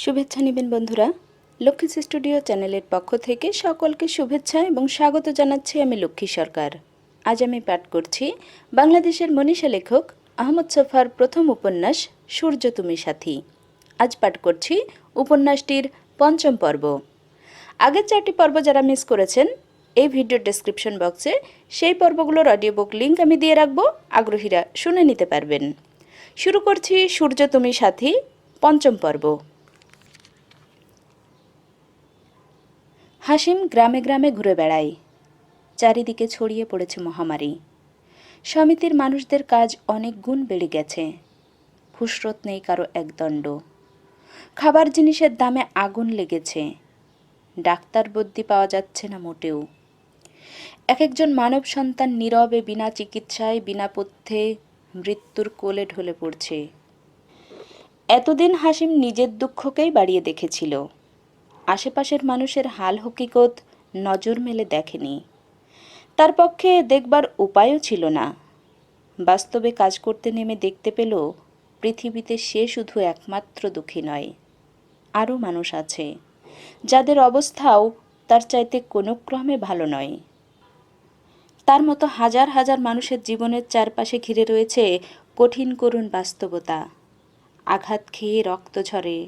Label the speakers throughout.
Speaker 1: শুভেচ্ছা নেবেন বন্ধুরা। লক্ষ্মী স্টুডিও চ্যানেলের পক্ষ থেকে সকলকে শুভেচ্ছা এবং স্বাগত জানাচ্ছি আমি লক্ষ্মী সরকার। আজ আমি পাঠ করছি বাংলাদেশের মনীষা লেখক আহমদ ছফার প্রথম উপন্যাস সূর্য তুমি সাথী। আজ পাঠ করছি উপন্যাসটির পঞ্চম পর্ব। আগের 4টি পর্ব যারা মিস করেছেন এই ভিডিও ডেসক্রিপশন বক্সে সেই পর্বগুলোর অডিও বুক লিঙ্ক আমি দিয়ে রাখবো, আগ্রহীরা শুনে নিতে পারবেন। শুরু করছি সূর্য তুমি সাথী পঞ্চম পর্ব। হাসিম গ্রামে গ্রামে ঘুরে বেড়ায়। চারিদিকে ছড়িয়ে পড়েছে মহামারী। সমিতির মানুষদের কাজ অনেক গুণ বেড়ে গেছে। ফুসরত নেই কারো একদণ্ড। খাবার জিনিসের দামে আগুন লেগেছে। ডাক্তার বদ্যি পাওয়া যাচ্ছে না মোটেও। এক একজন মানব সন্তান নীরবে বিনা চিকিৎসায় বিনা পথ্যে মৃত্যুর কোলে ঢলে পড়ছে। এতদিন হাসিম নিজের দুঃখকেই বাড়িয়ে দেখেছিল। আশেপাশের মানুষের হাল হকিকত নজর মেলে দেখেনি। তার পক্ষে দেখবার উপায়ও ছিল না। বাস্তবে কাজ করতে নেমে দেখতে পেল পৃথিবীতে সে শুধু একমাত্র দুঃখী নয়, আরও মানুষ আছে যাদের অবস্থাও তার চাইতে কোনো ক্রমে ভালো নয়। তার মতো হাজার হাজার মানুষের জীবনের চারপাশে ঘিরে রয়েছে কঠিন করুণ বাস্তবতা। আঘাত খেয়ে রক্ত ঝরে,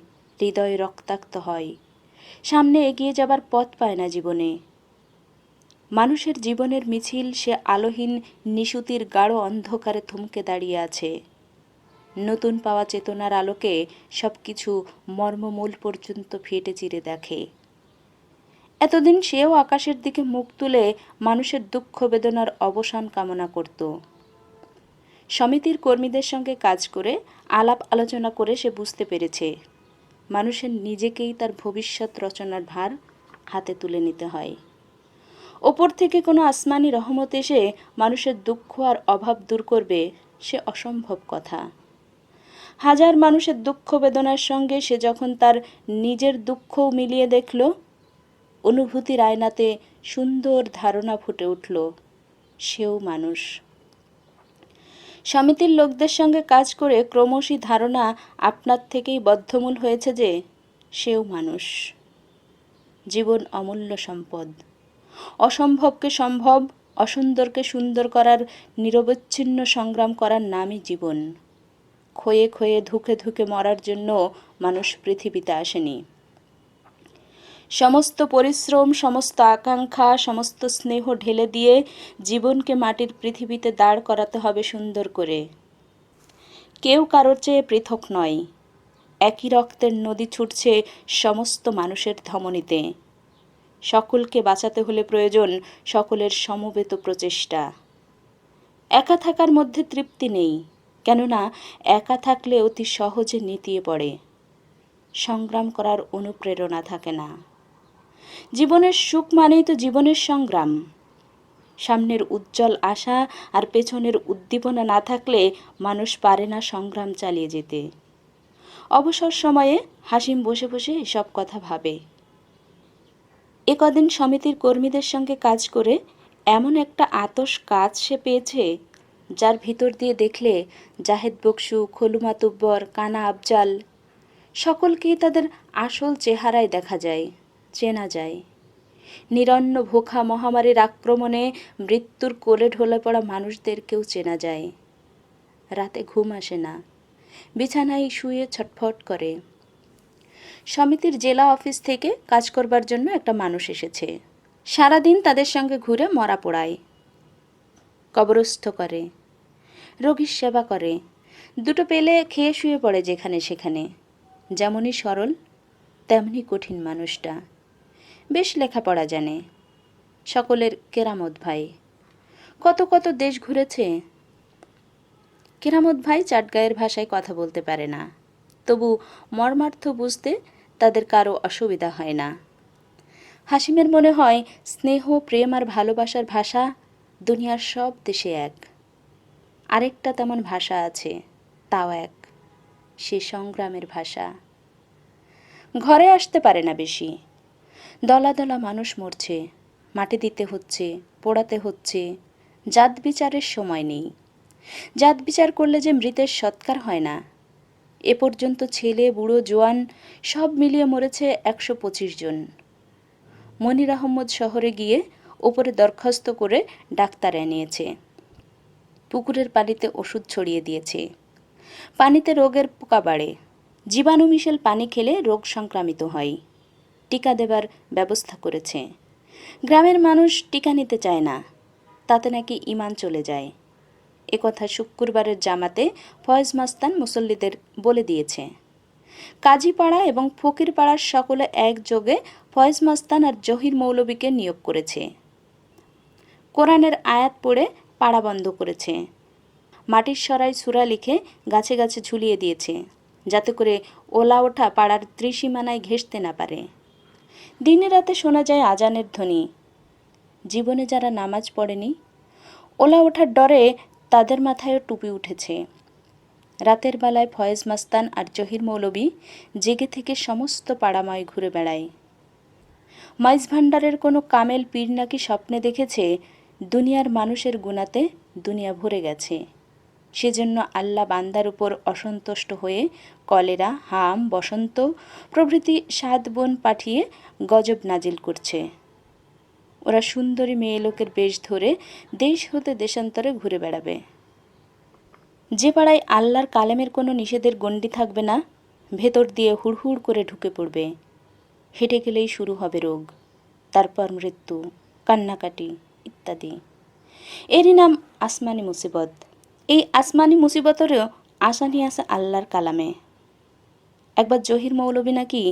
Speaker 1: হৃদয় রক্তাক্ত হয়, সামনে এগিয়ে যাবার পথ পায় না জীবনে। মানুষের জীবনের মিছিল সে আলোহীন নিশুতির গাঢ় অন্ধকারে থমকে দাঁড়িয়ে আছে। নতুন পাওয়া চেতনার আলোকে সব কিছু মর্মমূল পর্যন্ত ফেটে চিরে দেখে। এতদিন সেও আকাশের দিকে মুখ তুলে মানুষের দুঃখ বেদনার অবসান কামনা করত। সমিতির কর্মীদের সঙ্গে কাজ করে আলাপ আলোচনা করে সে বুঝতে পেরেছে মানুষের নিজেকেই তার ভবিষ্যৎ রচনার ভার হাতে তুলে নিতে হয়। ওপর থেকে কোনো আসমানি রহমত এসে মানুষের দুঃখ আর অভাব দূর করবে সে অসম্ভব কথা। হাজার মানুষের দুঃখ বেদনার সঙ্গে সে যখন তার নিজের দুঃখও মিলিয়ে দেখল, অনুভূতির আয়নাতে সুন্দর ধারণা ফুটে উঠল, সেও মানুষ। সমিতির লোকদের সঙ্গে কাজ করে ক্রমশই ধারণা আপনার থেকেই বদ্ধমূল হয়েছে যে সেও মানুষ। জীবন অমূল্য সম্পদ। অসম্ভবকে সম্ভব, অসুন্দরকে সুন্দর করার নিরবচ্ছিন্ন সংগ্রাম করার নামই জীবন। ক্ষয়ে ক্ষয়ে ধুকে ধুকে মরার জন্য মানুষ পৃথিবীতে আসেনি। সমস্ত পরিশ্রম, সমস্ত আকাঙ্ক্ষা, সমস্ত স্নেহ ঢেলে দিয়ে জীবনকে মাটির পৃথিবীতে দাঁড় করাতে হবে সুন্দর করে। কেউ কারোর চেয়ে পৃথক নয়। একই রক্তের নদী ছুটছে সমস্ত মানুষের ধমনীতে। সকলকে বাঁচাতে হলে প্রয়োজন সকলের সমবেত প্রচেষ্টা। একা থাকার মধ্যে তৃপ্তি নেই, কেননা একা থাকলে অতি সহজে নেতিয়ে পড়ে। সংগ্রাম করার অনুপ্রেরণা থাকে না। জীবনের সুখ মানেই তো জীবনের সংগ্রাম। সামনের উজ্জ্বল আশা আর পেছনের উদ্দীপনা না থাকলে মানুষ পারে না সংগ্রাম চালিয়ে যেতে। অবসর সময়ে হাসিম বসে বসে এসব কথা ভাবে। কদিন সমিতির কর্মীদের সঙ্গে কাজ করে এমন একটা আতশ কাজ সে পেয়েছে যার ভিতর দিয়ে দেখলে জাহেদ বকশু, খলু মাতুব্বর, কানা আফজাল সকলকেই তাদের আসল চেহারায় দেখা যায়, চেনা যায়। নিরন্ন ভোখা মহামারীর আক্রমণে মৃত্যুর কোলে ঢলে পড়া মানুষদেরকেও চেনা যায়। রাতে ঘুম আসে না, বিছানায় শুয়ে ছটফট করে। সমিতির জেলা অফিস থেকে কাজ করবার জন্য একটা মানুষ এসেছে। সারাদিন তাদের সঙ্গে ঘুরে মরা পোড়ায়, কবরস্থ করে, রোগীর সেবা করে, দুটো পেলে খেয়ে শুয়ে পড়ে যেখানে সেখানে। যেমনই সরল তেমনি কঠিন মানুষটা। বেশ লেখাপড়া জানে। সকলের কেরামত ভাই। কত কত দেশ ঘুরেছে। কেরামত ভাই চাটগাঁয়ের ভাষায় কথা বলতে পারে না, তবু মর্মার্থ বুঝতে তাদের কারো অসুবিধা হয় না। হাসিমের মনে হয় স্নেহ, প্রেম আর ভালোবাসার ভাষা দুনিয়ার সব দেশে এক। আরেকটা তেমন ভাষা আছে, তাও এক, সে সংগ্রামের ভাষা। ঘরে আসতে পারে না বেশি। দলা দলা মানুষ মরছে, মাটি দিতে হচ্ছে, পোড়াতে হচ্ছে। জাত বিচারের সময় নেই। জাত বিচার করলে যে মৃতের সৎকার হয় না, এ পর্যন্ত ছেলে বুড়ো জোয়ান সব মিলিয়ে মরেছে ১২৫ জন। মনির আহমদ শহরে গিয়ে ওপরে দরখাস্ত করে ডাক্তার এনেছে। পুকুরের পানিতে ওষুধ ছড়িয়ে দিয়েছে। পানিতে রোগের পোকা বাড়ে, জীবাণু মিশেল পানি খেলে রোগ সংক্রামিত হয়। টিকা দেবার ব্যবস্থা করেছে। গ্রামের মানুষ টিকা নিতে চায় না, তাতে নাকি ঈমান চলে যায়। একথা শুক্রবারের জামাতে ফয়েজ মাস্তান মুসল্লিদের বলে দিয়েছে। কাজীপাড়া এবং ফকিরপাড়ার সকলে একযোগে ফয়েজ মাস্তান আর জহির মৌলবীকে নিয়োগ করেছে। কোরআনের আয়াত পড়ে পাড়া বন্ধ করেছে। মাটির সরাই সূরা লিখে গাছে গাছে ঝুলিয়ে দিয়েছে, যাতে করে ওলা ওঠা পাড়ার ত্রিসীমানায় ঘেঁষতে না পারে। দিনে রাতে শোনা যায় আজানের ধ্বনি। জীবনে যারা নামাজ পড়েনি, ওলা ওঠার ডরে তাদের মাথায়ও টুপি উঠেছে। রাতের বেলায় ফয়েজ মাস্তান আর জহির মৌলবী জেগে থেকে সমস্ত পাড়াময় ঘুরে বেড়ায়। মাইজ ভাণ্ডারের কোনো কামেল পীর নাকি স্বপ্নে দেখেছে দুনিয়ার মানুষের গুণাতে দুনিয়া ভরে গেছে। সেজন্য আল্লাহ বান্দার উপর অসন্তুষ্ট হয়ে কলেরা, হাম, বসন্ত প্রভৃতি ৭ বোন পাঠিয়ে গজব নাজিল করছে। ওরা সুন্দরী মেয়ে লোকের বেশ ধরে দেশ হতে দেশান্তরে ঘুরে বেড়াবে। যে পাড়ায় আল্লাহর কালেমের কোনো নিষেধের গণ্ডি থাকবে না, ভেতর দিয়ে হুড়হুড় করে ঢুকে পড়বে। হেঁটে গেলেই শুরু হবে রোগ, তারপর মৃত্যু, কান্নাকাটি ইত্যাদি। এরই নাম আসমানি মুসিবত। এই আসমানি মুসিবতেরও আসানি আছে আল্লাহর কালামে। একবার জহির মৌলবী নাকি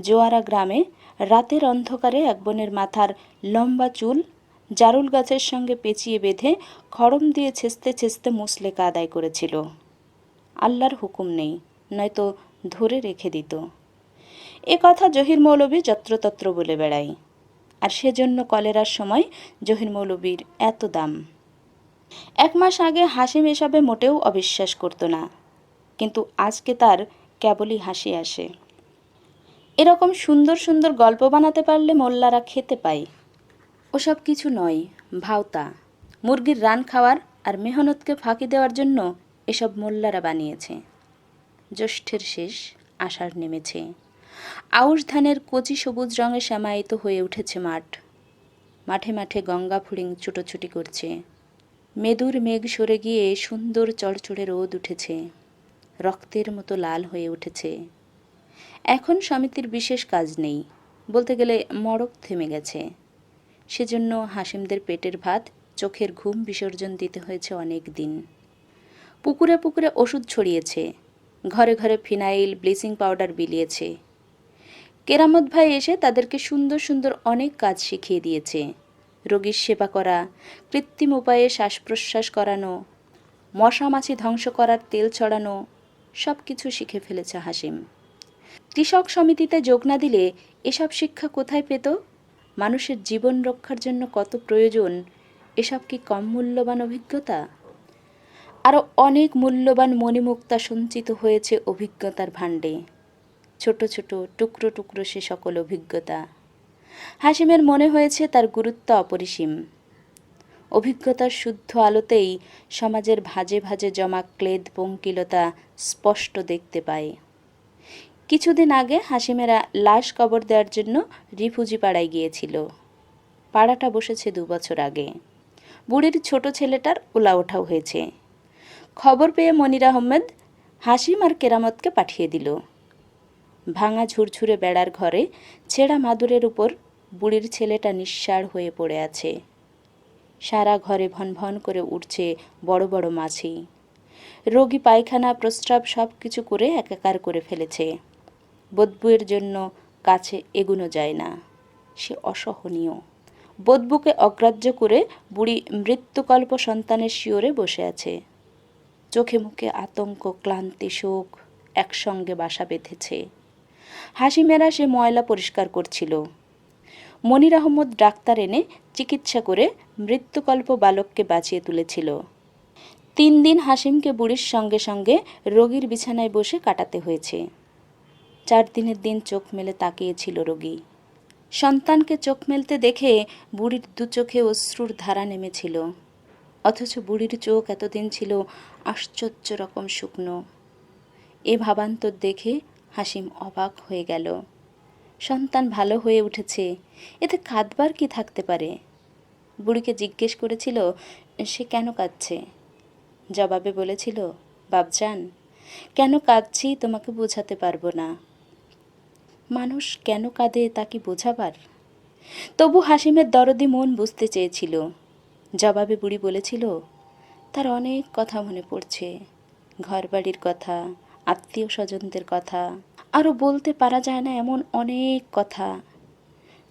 Speaker 1: জোয়ারা গ্রামে রাতের অন্ধকারে এক বোনের মাথার লম্বা চুল জারুল গাছের সঙ্গে পেঁচিয়ে বেঁধে খড়ম দিয়ে ছেঁচতে ছেঁচতে মুসলেকা আদায় করেছিল। আল্লাহর হুকুম নেই, নয়তো ধরে রেখে দিত। এ কথা জহির মৌলবী যত্রতত্র বলে বেড়ায়, আর সেজন্য কলেরার সময় জহির মৌলবীর এত দাম। ১ মাস আগে হাসিম এসবে মোটেও অবিশ্বাস করত না, কিন্তু আজকে তার কেবলই হাসি আসে। এরকম সুন্দর সুন্দর গল্প বানাতে পারলে মোল্লারা খেতে পায়। ওসব কিছু নয়, ভাওতা। মুরগির রান খাওয়ার আর মেহনতকে ফাঁকি দেওয়ার জন্য এসব মোল্লারা বানিয়েছে। জ্যৈষ্ঠের শেষ, আষাঢ় নেমেছে। আউশ ধানের কচি সবুজ রঙে শ্যামায়িত হয়ে উঠেছে মাঠ। মাঠে মাঠে গঙ্গা ফড়িং ছুটোছুটি করছে। মেদুর মেঘ সরে গিয়ে সুন্দর চড়চড়ে রোদ উঠেছে, রক্তের মতো লাল হয়ে উঠেছে। এখন সমিতির বিশেষ কাজ নেই, বলতে গেলে মড়ক থেমে গেছে। সেজন্য হাসিমদের পেটের ভাত, চোখের ঘুম বিসর্জন দিতে হয়েছে অনেক দিন। পুকুরে পুকুরে ওষুধ ছড়িয়েছে, ঘরে ঘরে ফিনাইল, ব্লিচিং পাউডার বিলিয়েছে। কেরামত ভাই এসে তাদেরকে সুন্দর সুন্দর অনেক কাজ শিখিয়ে দিয়েছে। রোগীর সেবা করা, কৃত্রিম উপায়ে শ্বাস প্রশ্বাস করানো, মশা মাছি ধ্বংস করার তেল ছড়ানো, সব কিছু শিখে ফেলেছে হাসিম। কৃষক সমিতিতে যোগ না দিলে এসব শিক্ষা কোথায় পেত? মানুষের জীবন রক্ষার জন্য কত প্রয়োজন, এসব কি কম মূল্যবান অভিজ্ঞতা? আরও অনেক মূল্যবান মণিমুক্তা সঞ্চিত হয়েছে অভিজ্ঞতার ভাণ্ডে। ছোট ছোট টুকরো টুকরো সে সকল অভিজ্ঞতা। হাসিমের মনে হয়েছে তার গুরুত্ব অপরিসীম। অভিজ্ঞতার শুদ্ধ আলোতেই সমাজের ভাজে ভাজে জমা ক্লেদ পঙ্কিলতা স্পষ্ট দেখতে পায়। কিছুদিন আগে হাসিমেরা লাশ কবর দেওয়ার জন্য রিফুজি পাড়ায় গিয়েছিল। পাড়াটা বসেছে 2 বছর আগে। বুড়ির ছোট ছেলেটার ওলা ওঠাও হয়েছে। খবর পেয়ে মনির আহমেদ হাসিম আর কেরামতকে পাঠিয়ে দিল। ভাঙা ঝুরঝুরে বেড়ার ঘরে ছেঁড়া মাদুরের উপর বুড়ির ছেলেটা নিঃসাড় হয়ে পড়ে আছে। সারা ঘরে ভনভন করে উঠছে বড় বড় মাছি। রোগী পায়খানা প্রস্রাব সব কিছু করে একাকার করে ফেলেছে। বদবুয়ের জন্য কাছে এগুনো যায় না, সে অসহনীয়। বদবুকে অগ্রাহ্য করে বুড়ি মৃত্যুকল্প সন্তানের শিওরে বসে আছে। চোখে মুখে আতঙ্ক, ক্লান্তি, শোক একসঙ্গে বাসা বেঁধেছে। হাসিমেরা সে ময়লা পরিষ্কার করছিল। মনির আহমদ ডাক্তার এনে চিকিৎসা করে মৃত্যুকল্প বালককে বাঁচিয়ে তুলেছিল। 3 দিন হাসিমকে বুড়ির সঙ্গে সঙ্গে রোগীর বিছানায় বসে কাটাতে হয়েছে। 4 দিনের দিন চোখ মেলে তাকিয়েছিল রোগী। সন্তানকে চোখ মেলতে দেখে বুড়ির 2 চোখে অশ্রুর ধারা নেমেছিল। অথচ বুড়ির চোখ এতদিন ছিল আশ্চর্য রকম শুকনো। এ ভাবান্তর দেখে হাসিম অবাক হয়ে গেল। সন্তান ভালো হয়ে উঠেছে, এতে কাঁদবার কি থাকতে পারে? বুড়িকে জিজ্ঞেস করেছিল সে কেন কাঁদছে। জবাবে বলেছিল, বাপজান, কেন কাঁদছি তোমাকে বোঝাতে পারবো না। মানুষ কেন কাঁদে তা কি বোঝাবার? তবু হাসিমের দরদি মন বুঝতে চেয়েছিল। জবাবে বুড়ি বলেছিল, তার অনেক কথা মনে পড়ছে, ঘরবাড়ির কথা, আত্মীয় স্বজনদের কথা, আরও বলতে পারা যায় না এমন অনেক কথা,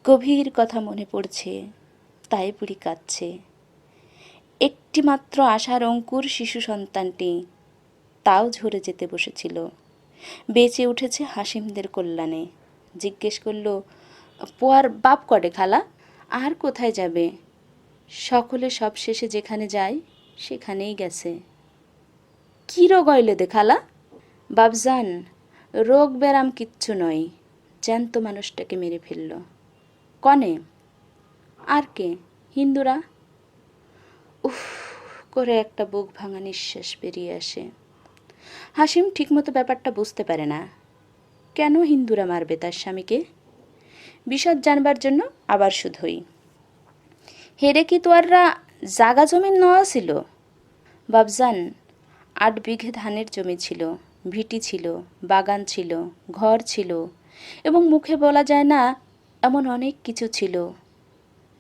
Speaker 1: গভীর কথা মনে পড়ছে, তাই বুড়ি কাঁদছে। একটি মাত্র আশার অঙ্কুর শিশু সন্তানটি, তাও ঝরে যেতে বসেছিল, বেঁচে উঠেছে হাসিমদের কল্যাণে। জিজ্ঞেস করল, পোয়ার বাপ কটে খালা? আর কোথায় যাবে? সকলে সব শেষে যেখানে যায় সেখানেই গেছে। কি রোগ হইলে দে খালা? বাপজান, রোগ ব্যারাম কিচ্ছু নয়, জ্যান্ত মানুষটাকে মেরে ফেলল। কনে? আর কে? হিন্দুরা। উফ করে একটা বুক ভাঙা নিঃশ্বাস বেরিয়ে আসে। হাসিম ঠিকমতো ব্যাপারটা বুঝতে পারে না। কেন হিন্দুরা মারবে তার স্বামীকে? বিশদ জানবার জন্য আবার শুধুই, হেরে কি তোয়াররা জাগা জমি নেওয়া ছিল? বাপজান, 8 বিঘে ধানের জমি ছিল, ভিটি ছিল, বাগান ছিল, ঘর ছিল, এবং মুখে বলা যায় না এমন অনেক কিছু ছিল,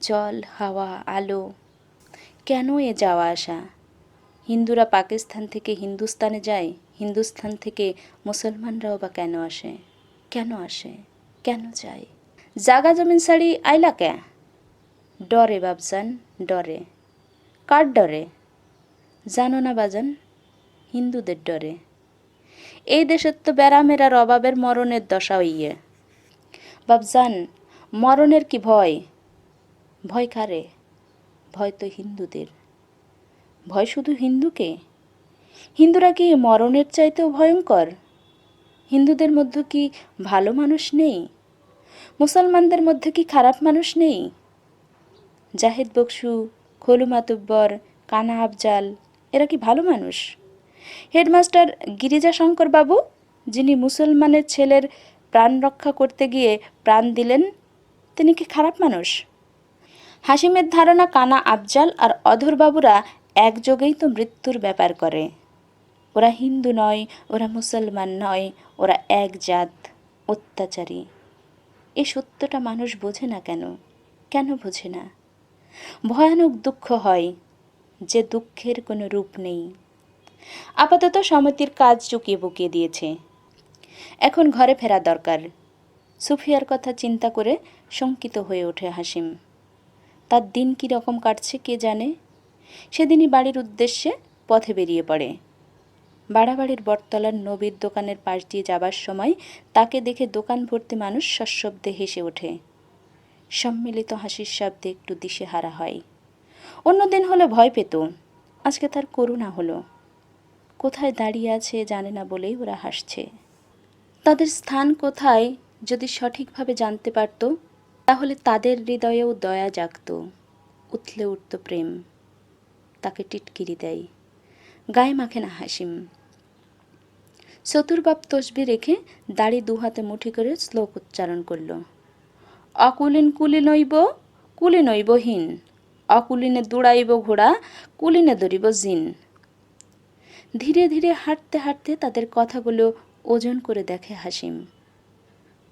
Speaker 1: জল, হাওয়া, আলো। কেন এ যাওয়া আসা? হিন্দুরা পাকিস্তান থেকে হিন্দুস্তানে যায়, হিন্দুস্তান থেকে মুসলমানরাও বা কেন আসে? কেন আসে, কেন যায়? জাগা জমিন ছাড়ি আইলা কে? ডরে বাপজান, ডরে। কার ডরে? জানো না বাজান, হিন্দুদের ডরে। এই দেশের তো ব্যারামের আর অভাবের মরণের দশা হইয়ে। বাপজান, মরণের কি ভয়? ভয় কারে? ভয় তো হিন্দুদের। ভয় শুধু হিন্দুকে? হিন্দুরা কি মরণের চাইতেও ভয়ঙ্কর? হিন্দুদের মধ্যে কি ভালো মানুষ নেই? মুসলমানদের মধ্যে কি খারাপ মানুষ নেই? জাহেদ বকশু, খলু মাতুব্বর, কানা আফজাল, এরা কি ভালো মানুষ? হেডমাস্টার গিরিজাশঙ্কর বাবু, যিনি মুসলমানের ছেলের প্রাণ রক্ষা করতে গিয়ে প্রাণ দিলেন, তিনি কি খারাপ মানুষ? হাসিমের ধারণা কানা আফজাল আর অধরবাবুরা একযোগেই তো মৃত্যুর ব্যাপার করে। ওরা হিন্দু নয়, ওরা মুসলমান নয়, ওরা এক জাত, অত্যাচারী। এ সত্যটা মানুষ বোঝে না কেন? কেন বোঝে না? ভয়ানক দুঃখ হয়, যে দুঃখের কোনো রূপ নেই। আপাতত সমিতির কাজ চুকিয়ে বুকিয়ে দিয়েছে, এখন ঘরে ফেরা দরকার। সুফিয়ার কথা চিন্তা করে শঙ্কিত হয়ে ওঠে হাসিম। তার দিন কী রকম কাটছে কে জানে। সেদিনই বাড়ির উদ্দেশ্যে পথে বেরিয়ে পড়ে। বাড়াবাড়ির বটতলার নবীর দোকানের পাশ দিয়ে যাবার সময় তাকে দেখে দোকান ভর্তি মানুষ সশব্দে হেসে ওঠে। সম্মিলিত হাসির শব্দে একটু দিশেহারা হয়। অন্যদিন হলে ভয় পেত, আজকে তার করুণা হলো। কোথায় দাঁড়িয়ে আছে জানে না বলেই ওরা হাসছে। তাদের স্থান কোথায় যদি সঠিকভাবে জানতে পারত, তাহলে তাদের হৃদয়েও দয়া জাগত, উথলে উঠত প্রেম। তাকে টিটকিরি দেয়, গায়ে মাখে না হাসিম। চতুর্বাপ তসবি রেখে দাড়ি দুহাতে মুঠি করে শ্লোক উচ্চারণ করল। অকুলিন কুলিনৈব, কুলিনৈবহীন, অকুলিনে দৌড়াইব ঘোড়া, কুলিনে ধরিব জিন। ধীরে ধীরে হাঁটতে হাঁটতে তাদের কথাগুলো ওজন করে দেখে হাসিম।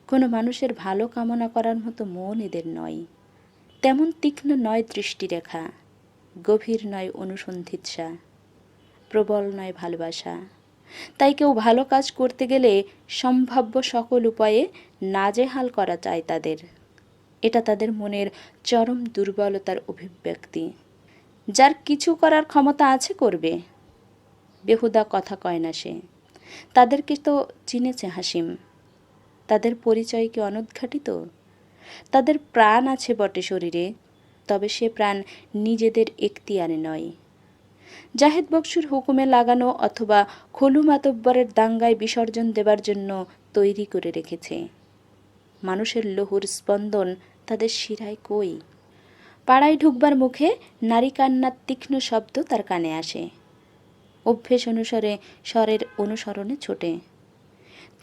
Speaker 1: কোনো মানুষের ভালো কামনা করার মতো মন এদের নয়। তেমন তীক্ষ্ণ নয় দৃষ্টিরেখা, গভীর নয় অনুসন্ধিৎসা, প্রবল নয় ভালোবাসা। তাই কেউ ভালো কাজ করতে গেলে সম্ভাব্য সকল উপায়ে নাজেহাল করা চায় তাদের। এটা তাদের মনের চরম দুর্বলতার অভিব্যক্তি। যার কিছু করার ক্ষমতা আছে করবে, বেহুদা কথা কয় না সে। তাদেরকে তো চিনেছে হাসিম। তাদের পরিচয় কি অনুদ্ঘাটিত? তাদের প্রাণ আছে বটে শরীরে, তবে সে প্রাণ নিজেদের এখতিয়ারে নয়। জাহেদ বকশুর হুকুমে লাগানো অথবা খলু মাতব্বরের দাঙ্গায় বিসর্জন দেবার জন্য তৈরি করে রেখেছে। মানুষের লহুর স্পন্দন তাদের শিরায় কই? পাড়ায় ঢুকবার মুখে নারী কান্নার তীক্ষ্ণ শব্দ তার কানে আসে। অভ্যেস অনুসারে স্বরের অনুসরণে ছোটে।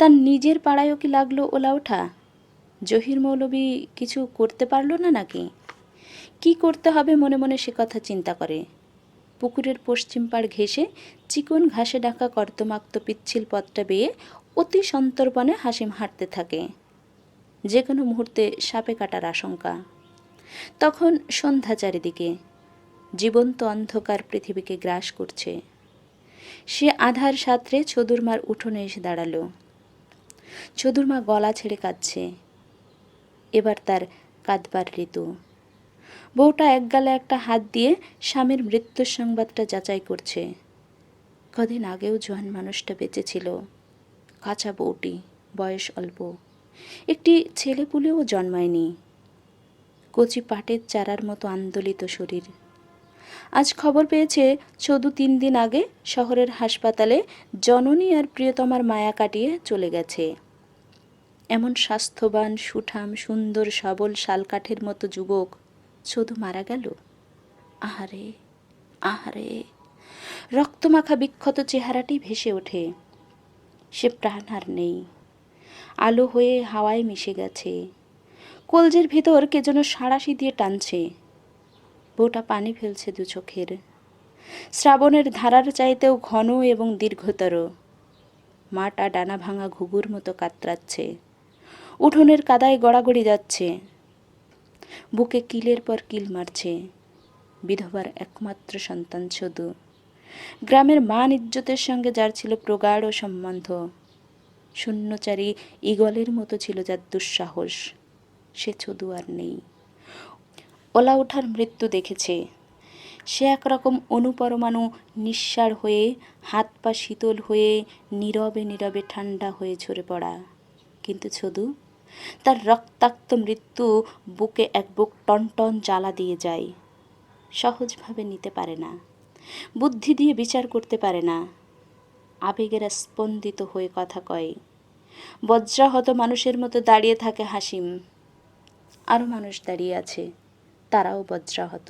Speaker 1: তার নিজের পাড়ায়ও কি লাগলো ওলা ওঠা? জহির মৌলভী কিছু করতে পারল না নাকি? কি করতে হবে মনে মনে সে কথা চিন্তা করে। পুকুরের পশ্চিম পাড় ঘেঁষে চিকন ঘাসে ঢাকা কর্দমাক্ত পিচ্ছিল পথটা বেয়ে অতি সন্তর্পণে হাসিম হাঁটতে থাকে। যে কোনো মুহূর্তে সাপে কাটার আশঙ্কা। তখন সন্ধ্যা চারিদিকে, জীবন্ত অন্ধকার পৃথিবীকে গ্রাস করছে। সে আধার সাঁতরে চদুরমার উঠোনে এসে দাঁড়ালো। চদুরমা গলা ছেড়ে কাঁদছে। এবার তার কাঁদবার ঋতু। বউটা একগালে একটা হাত দিয়ে স্বামীর মৃত্যুর সংবাদটা যাচাই করছে। কদিন আগেও জোয়ান মানুষটা বেঁচে ছিল। কাঁচা বউটি, বয়স অল্প, একটি ছেলেপুলেও জন্মায়নি। কচি পাটের চারার মতো আন্দোলিত শরীর। আজ খবর পেয়েছে চদু 3 দিন আগে শহরের হাসপাতালে জননী আর প্রিয়তমার মায়া কাটিয়ে চলে গেছে। এমন স্বাস্থ্যবান, সুঠাম, সুন্দর, সবল শালকাঠের মতো যুবক চদু মারা গেল। আহারে আহারে! রক্তমাখা বিক্ষত চেহারাটি ভেসে ওঠে। সে প্রাণ আর নেই, আলো হয়ে হাওয়ায় মিশে গেছে। কলজের ভিতর কে যেন সাঁড়াশি দিয়ে টানছে। বউটা পানি ফেলছে দু চোখের। শ্রাবণের ধারার চাইতেও ঘন এবং দীর্ঘতর। মাটা ডানা ভাঙা ঘুঘুর মতো কাতরাচ্ছে। উঠোনের কাদায় গড়াগড়ি যাচ্ছে। বুকে কিলের পর কিল মারছে। বিধবার একমাত্র সন্তান চদু। গ্রামের মান ইজ্জতের সঙ্গে যার ছিল প্রগাঢ় সম্বন্ধ। শূন্যচারী ঈগলের মতো ছিল যার দুঃসাহস, সে চদু আর নেই। ওলা ওঠার মৃত্যু দেখেছে। সে একরকম অনুপরমাণু নিঃসার হয়ে, হাত পা শীতল হয়ে, নীরবে নীরবে ঠান্ডা হয়ে ঝরে পড়া। কিন্তু চদু, তার রক্তাক্ত মৃত্যু বুকে এক বুক টনটন জ্বালা দিয়ে যায়। সহজভাবে নিতে পারে না, বুদ্ধি দিয়ে বিচার করতে পারে না। আবেগেরা স্পন্দিত হয়ে কথা কয়। বজ্রাহত মানুষের মতো দাঁড়িয়ে থাকে হাসিম। আরও মানুষ দাঁড়িয়ে আছে, তারাও বজ্রাহত।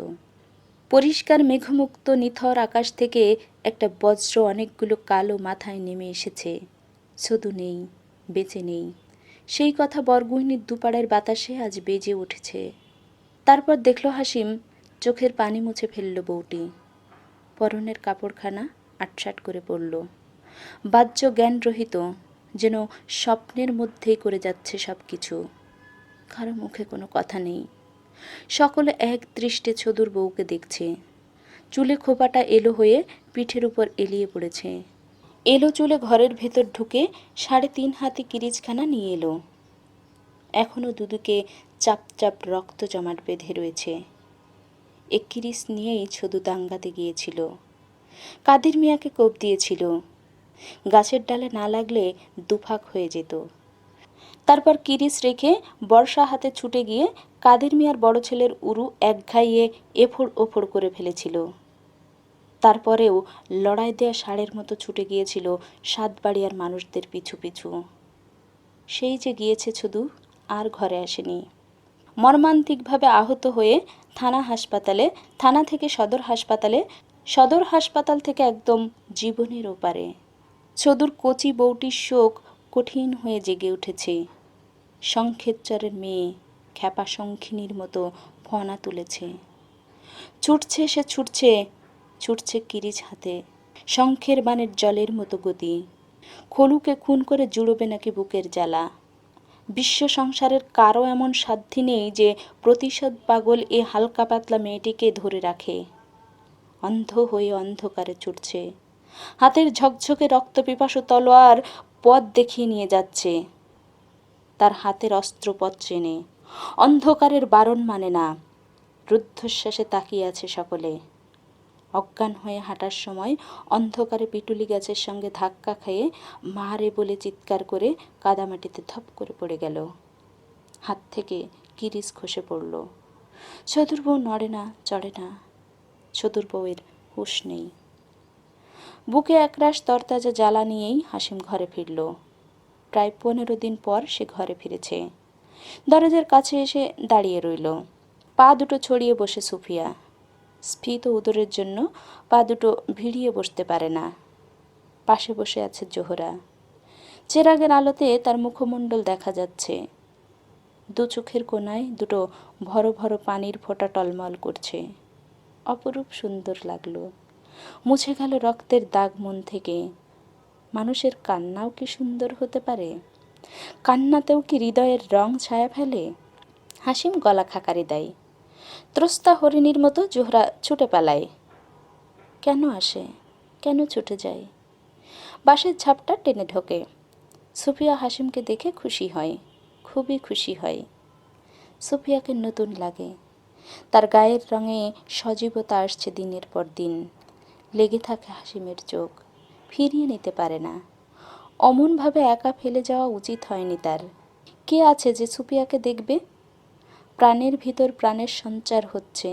Speaker 1: পরিষ্কার মেঘমুক্ত নিথর আকাশ থেকে একটা বজ্র অনেকগুলো কালো মাথায় নেমে এসেছে। চদু নেই, বেঁচে নেই, সেই কথা বরগুইনীর দুপাড়ের বাতাসে আজ বেজে উঠেছে। তারপর দেখল হাসিম, চোখের পানি মুছে ফেলল বউটি। পরনের কাপড়খানা আটসাট করে পড়ল। বাহ্য জ্ঞানরহিত, যেন স্বপ্নের মধ্যেই করে যাচ্ছে সব কিছু। কারো মুখে কোনো কথা নেই। সকলে এক দৃষ্টে চদুর বউকে দেখছে। চুলে খোপাটা এলো হয়ে পিঠের উপর এলিয়ে পড়েছে। এলো চুলে ঘরের ভেতর ঢুকে 3.5 হাতি কিরিচখানা নিয়ে এলো। এখনো দুদিকে চাপ চাপ রক্ত জমাট বেঁধে রয়েছে। এক কিরিচ নিয়েই চদু দাঙ্গাতে গিয়েছিল। কাদের মিয়াকে কোপ দিয়েছিল। গাছের ডালে না লাগলে দুফাক হয়ে যেত। তারপর কিরিচ রেখে বর্ষা হাতে ছুটে গিয়ে কাদের মিয়ার বড় ছেলের উরু একঘাইয়ে এফোড় ওফোড় করে ফেলেছিল। তারপরেও লড়াই দেয়া ষাঁড়ের মতো ছুটে গিয়েছিল সাতবাড়িয়ার মানুষদের পিছু পিছু। সেই যে গিয়েছে শুধু, আর ঘরে আসেনি। মর্মান্তিকভাবে আহত হয়ে থানা থেকে সদর হাসপাতাল থেকে একদম জীবনের ওপারে। চদুর কচি বউটির শোক কঠিন হয়ে জেগে উঠেছে। শঙ্খেচ্চরের মেয়ে খ্যাপা শঙ্খিনীর মতো ফনা তুলেছে। ছুটছে সে, ছুটছে কিরিচ হাতে। শঙ্খের বানের জলের মতো গতি। খলুকে খুন করে জুড়বে নাকি বুকের জ্বালা। বিশ্ব সংসারের কারো এমন সাধ্যি নেই যে প্রতিশোধ পাগল এ হালকা পাতলা মেয়েটিকে ধরে রাখে। অন্ধ হয়ে অন্ধকারে ছুটছে। হাতের ঝকঝকে রক্তপিপাসু তলোয়ার পথ দেখিয়ে নিয়ে যাচ্ছে। তার হাতের অস্ত্র পথ চেনে, অন্ধকারের বারণ মানে না। রুদ্ধশ্বাসে তাকিয়ে আছে সকলে। অজ্ঞান হয়ে হাঁটার সময় অন্ধকারে পিটুলি গাছের সঙ্গে ধাক্কা খেয়ে মারে বলে চিৎকার করে কাদামাটিতে ধপ করে পড়ে গেল। হাত থেকে কিরিচ খসে পড়ল। চতুর বউ নড়ে না, চড়ে না। চতুর বউয়ের হুঁশ নেই। বুকে একরাশ তরতাজা জ্বালা নিয়েই হাসিম ঘরে ফিরল। প্রায় 15 দিন পর সে ঘরে ফিরেছে। দরজার কাছে এসে দাঁড়িয়ে রইল। পা দুটো ছড়িয়ে বসে সুফিয়া। স্ফীত উদরের জন্য পা দুটো ভিড়িয়ে বসতে পারে না। পাশে বসে আছে জোহরা। চেরাগের আলোতে তার মুখমণ্ডল দেখা যাচ্ছে। দু চোখের কোণায় দুটো ভর ভর পানির ফোঁটা টলমল করছে। অপরূপ সুন্দর লাগলো। মুছে গেল রক্তের দাগ মন থেকে। মানুষের কান্নাও কি সুন্দর হতে পারে? কান্নাতেও কি হৃদয়ের রং ছায়া ফেলে? হাসিম গলা খাকারি দেয়। ত্রস্তা হরিণীর মতো জোহরা ছুটে পালায়। কেন আসে, কেন ছুটে যায়? বাঁশের ঝাপটা টেনে ঢোকে। সুফিয়া হাসিমকে দেখে খুশি হয়, খুবই খুশি হয়। সুফিয়াকে নতুন লাগে। তার গায়ের রঙে সজীবতা আসছে দিনের পর দিন। লেগে থাকে হাসিমের চোখ, ফিরিয়ে নিতে পারে না। অমনভাবে একা ফেলে যাওয়া উচিত হয়নি তার। কে আছে যে সুফিয়াকে দেখবে? প্রাণের ভিতর প্রাণের সঞ্চার হচ্ছে।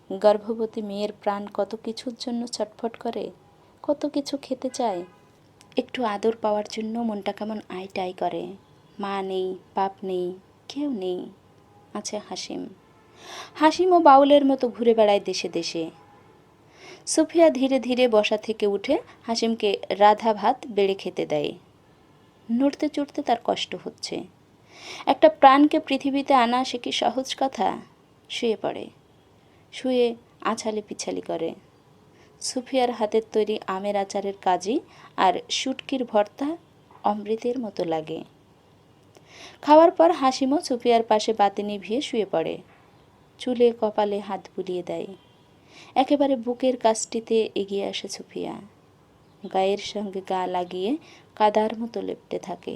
Speaker 1: গর্ভবতী মেয়ের প্রাণ কত কিছুর জন্য ছটফট করে, কত কিছু খেতে চায়। একটু আদর পাওয়ার জন্য মনটা কেমন আইটাই করে। মা নেই, বাপ নেই, কেউ নেই। আছে হাসিম। হাসিমও বাউলের মতো ঘুরে বেড়ায় দেশে দেশে। সুফিয়া ধীরে ধীরে বসা থেকে উঠে হাসিমকে রাধা ভাত বেড়ে খেতে দেয়। নড়তে চড়তে তার কষ্ট হচ্ছে। একটা প্রাণকে পৃথিবীতে আনা সে কি সহজ কথা? শুয়ে পড়ে, শুয়ে আছালি পিছালি করে। সুফিয়ার হাতের তৈরি আমের আচারের কাজি আর শুটকির ভর্তা অমৃতের মতো লাগে। খাওয়ার পর হাসিমও সুফিয়ার পাশে বাতি নিভিয়ে শুয়ে পড়ে। চুলে কপালে হাত বুলিয়ে দেয়। একেবারে বুকের কাছটিতে এগিয়ে আসে সুফিয়া। গায়ের সঙ্গে গা লাগিয়ে কাদার মতো লেপ্টে থাকে।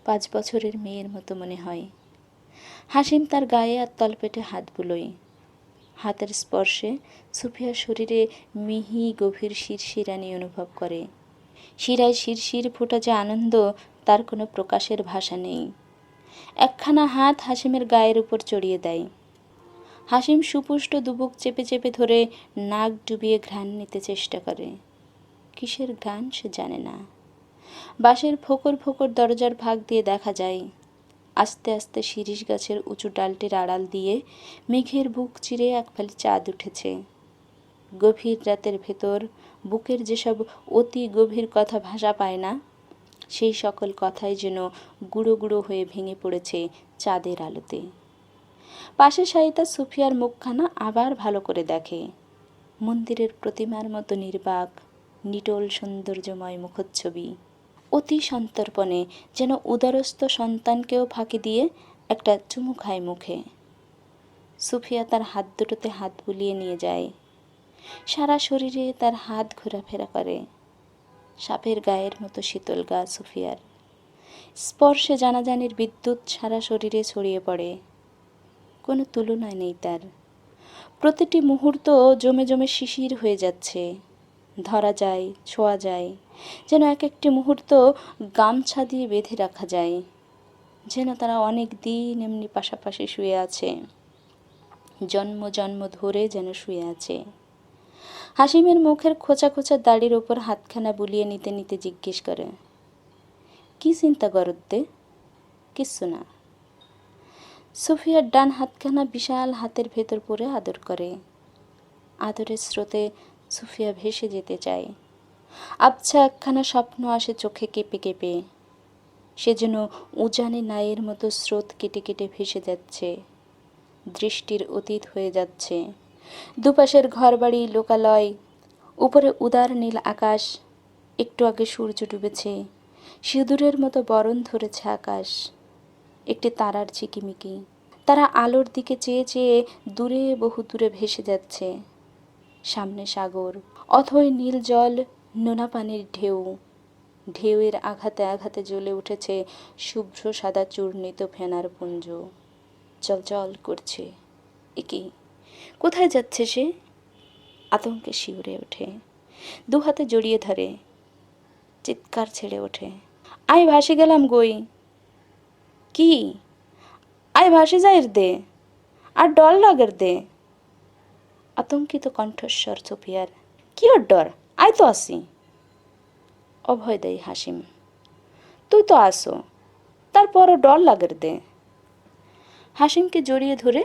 Speaker 1: 5 বছরের মেয়ের মতো মনে হয়। হাসিম তার গায়ে আর তলপেটে হাত বুলোয়। হাতের স্পর্শে সুফিয়ার শরীরে মিহি গভীর শিরশিরানি অনুভব করে। শিরায় শিরশির ফোটা যে আনন্দ, তার কোনো প্রকাশের ভাষা নেই। একখানা হাত হাসিমের গায়ের উপর চড়িয়ে দেয়। হাসিম সুপুষ্ট দুবুক চেপে চেপে ধরে নাক ডুবিয়ে ঘ্রাণ নিতে চেষ্টা করে। কিসের ঘ্রাণ সে জানে না। বাঁশের ফোকর ফোকর দরজার ফাঁক দিয়ে দেখা যায়। আস্তে আস্তে শিরীষ গাছের উঁচু ডালটির আড়াল দিয়ে মেঘের বুক চিরে এক ফালি চাঁদ উঠেছে। গভীর রাতের ভেতর বুকের যেসব অতি গভীর কথা ভাষা পায় না, সেই সকল কথাই যেন গুঁড়ো গুঁড়ো হয়ে ভেঙে পড়েছে চাঁদের আলোতে। পাশে শায়িতা সুফিয়ার মুখখানা আবার ভালো করে দেখে। মন্দিরের প্রতিমার মতো নির্বাক, নিটোল সৌন্দর্যময় মুখচ্ছবি। অতি সন্তর্পণে যেন উদরস্থ সন্তানকেও ফাঁকি দিয়ে একটা চুমু খায় মুখে। সুফিয়া তার হাত দুটোতে হাত বুলিয়ে নিয়ে যায়। সারা শরীরে তার হাত ঘোরাফেরা করে। সাপের গায়ের মতো শীতল গা সুফিয়ার। স্পর্শে জানাজানির বিদ্যুৎ সারা শরীরে ছড়িয়ে পড়ে। কোনো তুলনায় নেই তার। প্রতিটি মুহূর্ত জমে জমে শিশির হয়ে যাচ্ছে। ধরা যায়, ছোঁয়া যায়, যেন এক একটি মুহূর্ত গামছা দিয়ে বেঁধে রাখা যায়। যেন তারা অনেক দিন এমনি পাশাপাশি শুয়ে আছে, জন্ম জন্ম ধরে যেন শুয়ে আছে। হাসিমের মুখের খোঁচা খোঁচা দাড়ির ওপর হাতখানা বুলিয়ে নিতে নিতে জিজ্ঞেস করে, কি চিন্তা করতে? কিচ্ছু না। সুফিয়ার ডান হাতখানা বিশাল হাতের ভেতর পরে আদর করে। আদরের স্রোতে সুফিয়া ভেসে যেতে চায়। আবছা একখানা স্বপ্ন আসে চোখে কেঁপে কেঁপে। সে যেন উজানে নায়ের মতো স্রোত কেটে কেটে ভেসে যাচ্ছে, দৃষ্টির অতীত হয়ে যাচ্ছে। দুপাশের ঘরবাড়ি, লোকালয়, উপরে উদার নীল আকাশ। একটু আগে সূর্য ডুবেছে, সিঁদুরের মতো বরণ ধরেছে আকাশ। একটি তারার ঝিকিমিকি, তারা আলোর দিকে চেয়ে চেয়ে দূরে বহু দূরে ভেসে যাচ্ছে। সামনে সাগর, অথই নীল জল, নোনা পানির ঢেউ। ঢেউয়ের আঘাতে আঘাতে জ্বলে উঠেছে শুভ্র সাদা চূর্ণিত ফেনার পুঞ্জ। চলচল করছে। একি কোথায় যাচ্ছে সে? আতঙ্কে শিউরে ওঠে, দু হাতে জড়িয়ে ধরে, চিৎকার ছেড়ে ওঠে, আই ভাসে গেলাম গই। কি? আই ভাসে যাইর দে, আর ডর লাগের দে। আতঙ্কিত কণ্ঠস্বর সুফিয়ার। কি ওর ডর? আই তো আসি। অভয় দেয় হাসিম। তুই তো আসো, তারপরও ডর লাগের দে। হাসিমকে জড়িয়ে ধরে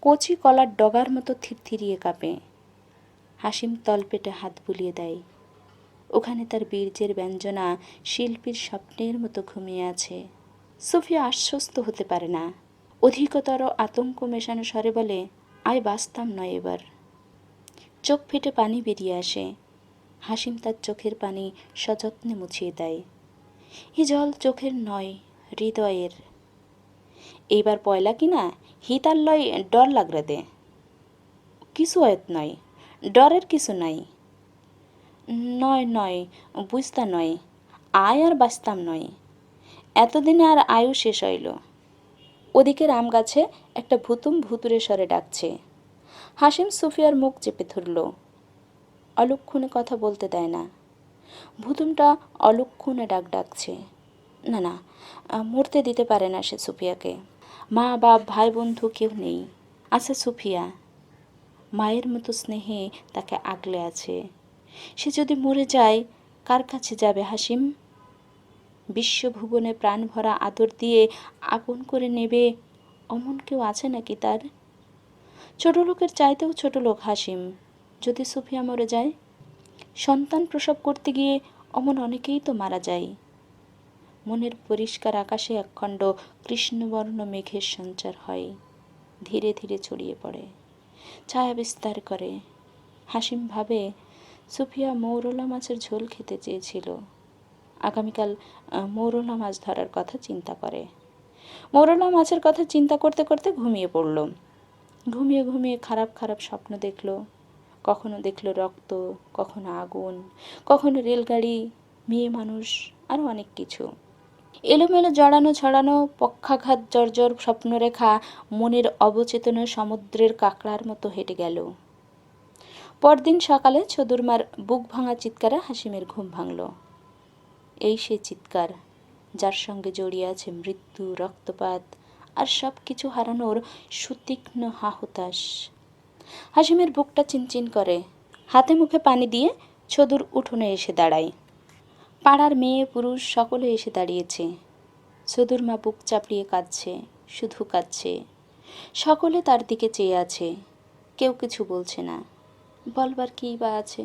Speaker 1: কচি কলার ডগার মতো থিরথিরিয়ে কাঁপে। হাসিম তলপেটে হাত বুলিয়ে দেয়। ওখানে তার বীর্যের ব্যঞ্জনা শিল্পীর স্বপ্নের মতো ঘুমিয়ে আছে। সুফিয়া আশ্বস্ত হতে পারে না, অধিকতর আতঙ্ক মেশানো স্বরে বলে, আয় বাঁচতাম নয় এবার। চোখ ফেটে পানি বেরিয়ে আসে। হাসিম তার চোখের পানি সযত্নে মুছিয়ে দেয়। হি জল চোখের নয়, হৃদয়ের। এইবার পয়লা কিনা হিতার লয় ডর লাগরে দে। কিছু অয়ত নয়, ডরের কিছু নাই। নয় নয়, বুঝতা নয়, আয় আর বাঁচতাম নয়, এতদিনে আর আয়ু শেষ হইল। ওদিকে রাম গাছে একটা ভুতুম ভুতুরে স্বরে ডাকছে। হাসিম সুফিয়ার মুখ চেপে ধরল। অলক্ষণে কথা বলতে দেয় না। ভুতুমটা অলক্ষণে ডাকছে। না না, মরতে দিতে পারে না সে সুফিয়াকে। মা বাপ ভাই বন্ধু কেউ নেই, আছে সুফিয়া। মায়ের মতো স্নেহে তাকে আগলে আছে। সে যদি মরে যায়, কার কাছে যাবে হাসিম? বিশ্বভুবনে প্রাণ ভরা আদর দিয়ে আপন করে নেবে অমন কেউ আছে নাকি তার? ছোট লোকের চাইতেও ছোট লোক হাসিম। যদি সুফিয়া মরে যায়, সন্তান প্রসব করতে গিয়ে অমন অনেকেই তো মারা যায়। মনের পরিষ্কার আকাশে একখণ্ড কৃষ্ণবর্ণ মেঘের সঞ্চার হয়, ধীরে ধীরে ছড়িয়ে পড়ে, ছায়া বিস্তার করে। হাসিম ভাবে, সুফিয়া মৌরলা মাছের ঝোল খেতে চেয়েছিল। আগামীকাল মৌরলা মাছ ধরার কথা চিন্তা করে। মৌরলা মাছের কথা চিন্তা করতে করতে ঘুমিয়ে পড়ল। ঘুমিয়ে ঘুমিয়ে খারাপ খারাপ স্বপ্ন দেখল। কখনো দেখল রক্ত, কখনো আগুন, কখনো রেলগাড়ি, মেয়ে মানুষ, আরও অনেক কিছু। এলোমেলো জড়ানো ছড়ানো পক্ষাঘাত জর্জর স্বপ্নরেখা মনের অবচেতন সমুদ্রের কাঁকড়ার মতো হেঁটে গেল। পরদিন সকালে ছদুরমার বুক ভাঙা চিৎকারে হাসিমের ঘুম ভাঙল। এই সে চিৎকার, যার সঙ্গে জড়িয়ে আছে মৃত্যু, রক্তপাত আর সব কিছু হারানোর সুতীক্ষ্ণ হাহুতাশ। হাসিমের বুকটা চিনচিন করে। হাতে মুখে পানি দিয়ে ছদুর উঠোনে এসে দাঁড়ায়। পাড়ার মেয়ে পুরুষ সকলে এসে দাঁড়িয়েছে। ছদুর মা বুক চাপড়িয়ে কাঁদছে, শুধু কাঁদছে। সকলে তার দিকে চেয়ে আছে, কেউ কিছু বলছে না। বলবার কী বা আছে?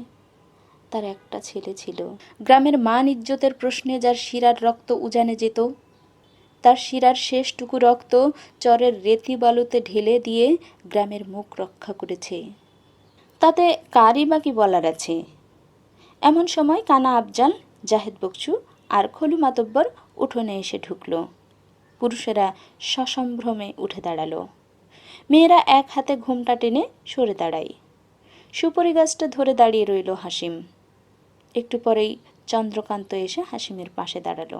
Speaker 1: তার একটা ছেলে ছিল, গ্রামের মান ইজ্জতের প্রশ্নে যার শিরার রক্ত উজানে যেত। তার শিরার শেষটুকু রক্ত চরের রেতি বালুতে ঢেলে দিয়ে গ্রামের মুখ রক্ষা করেছে। তাতে কারই বা কি বলার আছে? এমন সময় কানা আফজাল, জাহেদ বকশু আর খলু মাতব্বর উঠোনে এসে ঢুকল। পুরুষেরা সসম্ভ্রমে উঠে দাঁড়ালো। মেয়েরা এক হাতে ঘুমটা টেনে সরে দাঁড়ায়। সুপারি গাছটা ধরে দাঁড়িয়ে রইল হাসিম। একটু পরেই চন্দ্রকান্ত এসে হাসিমের পাশে দাঁড়ালো।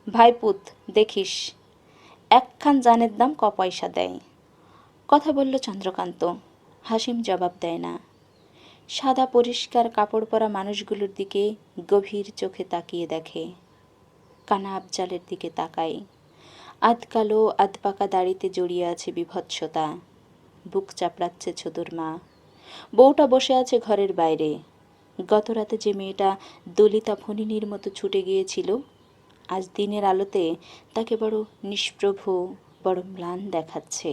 Speaker 1: ভাইপুত, দেখিস, একখান জানের দাম ক পয়সা দেয়। কথা বলল চন্দ্রকান্ত। হাসিম জবাব দেয় না। সাদা পরিষ্কার কাপড় পরা মানুষগুলোর দিকে গভীর চোখে তাকিয়ে দেখে। কানা আফজালের দিকে তাকায়। আধ কালো আধ পাকা দাড়িতে জড়িয়ে আছে বিভৎসতা। বুক চাপড়াচ্ছে ছদুর মা। বউটা বসে আছে ঘরের বাইরে। গত রাতে যে মেয়েটা দলিতা ফণিনীর মতো ছুটে গিয়েছিল, আজ দিনের আলোতে তাকে বড় নিষ্প্রভ, বড় ম্লান দেখাচ্ছে।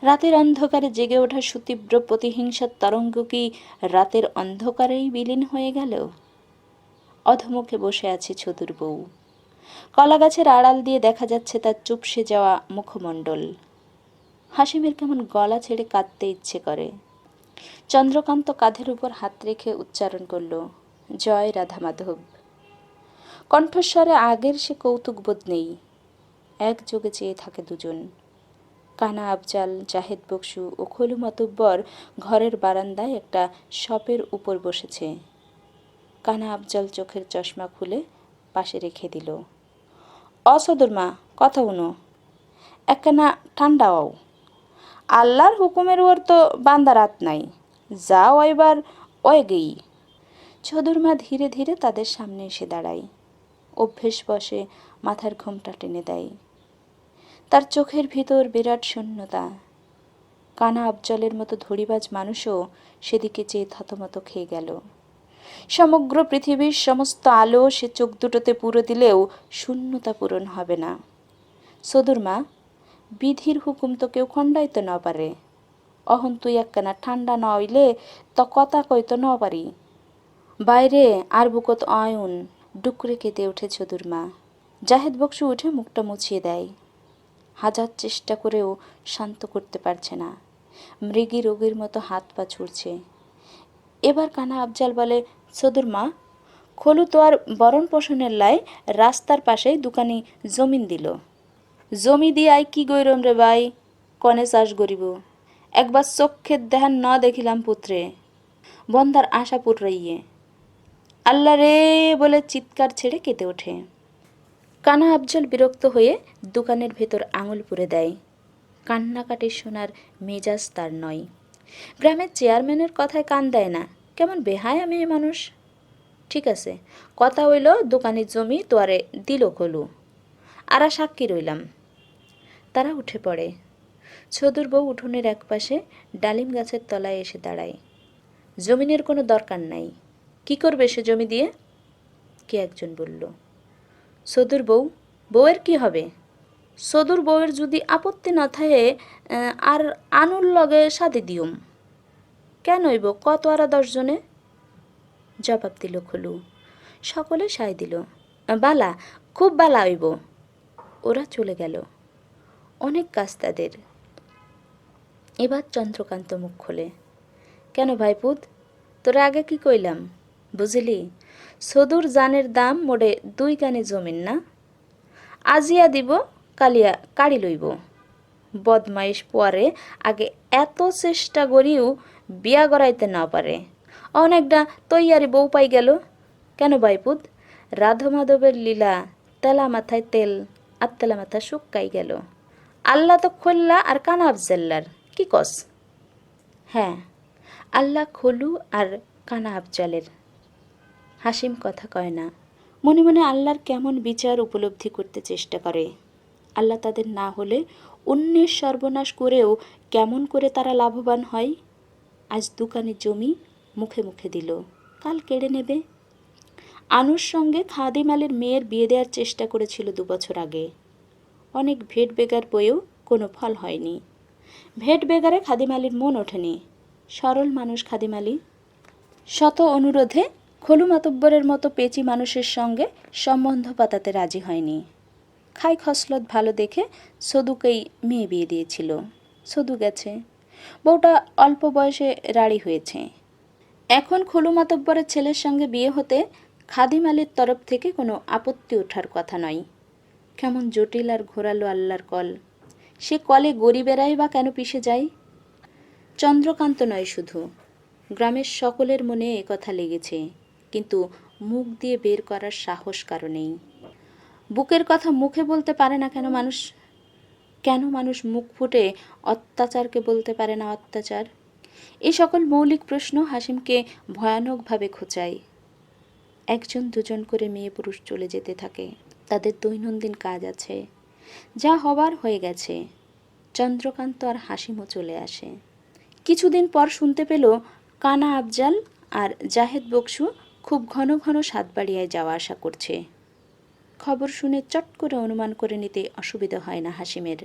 Speaker 1: রাতের অন্ধকারে জেগে ওঠা সুতীব্র প্রতিহিংসার তরঙ্গ কি রাতের অন্ধকারেই বিলীন হয়ে গেল? অধমুখে বসে আছে ছদুর বউ। কলা গাছের আড়াল দিয়ে দেখা যাচ্ছে তার চুপসে যাওয়া মুখমণ্ডল। হাসিমের কেমন গলা ছেড়ে কাঁদতে ইচ্ছে করে। চন্দ্রকান্ত কাঁধের উপর হাত রেখে উচ্চারণ করল, জয় রাধা মাধব। কণ্ঠস্বরে আগের সে কৌতুকবোধ নেই। একযোগে চেয়ে থাকে দুজন। কানা আফজাল, জাহেদ বকশু ও খলু মাতব্বর ঘরের বারান্দায় একটা শপের উপর বসেছে। কানা আফজাল চোখের চশমা খুলে পাশে রেখে দিল। অসদর মা, কথা উনো, একখানা ঠান্ডাও। আল্লাহর হুকুমের ওর তো বান্দা রাত নাই, যাও এবার ওয়ে গেই। ছদুর মা ধীরে ধীরে তাদের সামনে এসে দাঁড়ায়। অভ্যেস বসে মাথার ঘোমটা টেনে দেয়। তার চোখের ভিতর বিরাট শূন্যতা। কানা আফজলের মতো ধড়িবাজ মানুষও সেদিকে চেয়ে থতমত খেয়ে গেল। সমগ্র পৃথিবীর সমস্ত আলো সে চোখ দুটোতে পুরো দিলেও শূন্যতা পূরণ হবে না। সদুর মা, বিধির হুকুম তো কেউ খণ্ডাইতে ন পারে। অহন তুই একখানা ঠান্ডা ন হইলে তো কথা কইতো ন পারি। বাইরে আর বুকত আয়ুন, ডুকরে কেঁদে ওঠে ছদুর মা। জাহেদ বক্সু উঠে মুখটা মুছিয়ে দেয়। হাজার চেষ্টা করেও শান্ত করতে পারছে না, মৃগী রোগীর মতো হাত পা ছুড়ছে। এবার কানা আফজাল বলে, ছদুর মা, খলু তো আর বরণ পোষণের লাই রাস্তার পাশেই দোকানি জমিন দিল। জমি দিয়ে আই কি গইরম রে ভাই, কনে চাষ গরিব, একবার চক্ষের দেহান ন দেখিলাম পুত্রে, বন্দার আশা পুরাইয়ে। আল্লাহ রে বলে চিৎকার ছেড়ে কেঁদে ওঠে। কানা আফজল বিরক্ত হয়ে দোকানের ভেতর আঙুল পুরে দেয়। কান্নাকাটি শোনার মেজাজ তার নয়। গ্রামের চেয়ারম্যানের কথায় কান দেয় না, কেমন বেহায়া মেয়ে মানুষ। ঠিক আছে, কথা হইল দোকানের জমি তোয়ারে দিল খলু, আরা সাক্ষী রইলাম। তারা উঠে পড়ে। ছদুর বউ উঠোনের একপাশে ডালিম গাছের তলায় এসে দাঁড়ায়। জমিনের কোনো দরকার নাই, কি করবে সে জমি দিয়ে? কে একজন বলল। ছদুর বউ, বউয়ের কি হবে? ছদুর বউয়ের যদি আপত্তি না থাকে আর আনুর লগে সাথে দিউম। কেন হইব, কত আরা 10 জনে? জবাব দিল খলু। সকলে সায় দিল, বালা, খুব বালা হইব। ওরা চলে গেল। অনেক কাজ তাদের। এবার চন্দ্রকান্ত মুখ খোলে। কেন ভাইপুত, তোরা আগে কি কইলাম? বুঝলি, ছদুর জানের দাম মোড়ে 2 কানি জমিন না? আজিয়া দিব, কালিয়া কাড়ি লইব। বদমাইশ পোয়ারে আগে এত চেষ্টা করিও বিয়া গড়াইতে না পারে, অনেকটা তৈয়ারি বউ পাই গেল। কেন ভাইপুত, রাধা মাধবের লীলা, তেলা মাথায় তেল আর তেলা মাথা শুকাই গেল। আল্লাহ তো খোল্লা আর কানা আফজাল্লার, কি কস? হ্যাঁ, আল্লাহ খলু আর কানা আফজালের। হাসিম কথা কয় না, মনে মনে আল্লাহর কেমন বিচার উপলব্ধি করতে চেষ্টা করে। আল্লাহ তাদের না হলে অন্যের সর্বনাশ করেও কেমন করে তারা লাভবান হয়। আজ দোকানে জমি মুখে মুখে দিল, কাল কেড়ে নেবে। আনুর সঙ্গে খাদিম আলীর মেয়ের বিয়ে দেওয়ার চেষ্টা করেছিল 2 বছর আগে। অনেক ভেট বেগার বইয়েও কোনো ফল হয়নি। ভেট বেগারে খাদিম আলীর মন ওঠেনি। সরল মানুষ খাদিম আলী। শত অনুরোধে খলু মাতব্বরের মতো পেঁচি মানুষের সঙ্গে সম্বন্ধ পাতাতে রাজি হয়নি। খাই খসলত ভালো দেখে সদুকেই মেয়ে বিয়ে দিয়েছিল। সদু গেছে, বউটা অল্প বয়সে রাড়ি হয়েছে। এখন খলু মাতব্বরের ছেলের সঙ্গে বিয়ে হতে খাদিম আলীর তরফ থেকে কোনো আপত্তি ওঠার কথা নয়। কেমন জটিল আর ঘোরালো আল্লাহর কল। সে কলে গরিবেরাই বা কেন পিষে যায়? চন্দ্রকান্ত নয় শুধু, গ্রামের সকলের মনে এ কথা লেগেছে, কিন্তু মুখ দিয়ে বের করার সাহস কারো নেই। বুকের কথা মুখে বলতে পারে না কেন মানুষ? কেন মানুষ মুখ ফুটে অত্যাচারকে বলতে পারে না অত্যাচার? এই সকল মৌলিক প্রশ্ন হাসিমকে ভয়ানকভাবে খোঁচায়। 1-2 করে মেয়ে পুরুষ চলে যেতে থাকে। তাদের দৈনন্দিন কাজ আছে, যা হবার হয়ে গেছে। চন্দ্রকান্ত আর হাসিমও চলে আসে। কিছুদিন পর শুনতে পেল কানা আফজাল আর জাহেদ বক্সু খুব ঘন ঘন সাতবাড়িয়ায় যাওয়া আসা করছে। খবর শুনে চট করে অনুমান করে নিতে অসুবিধা হয় না হাসিমের।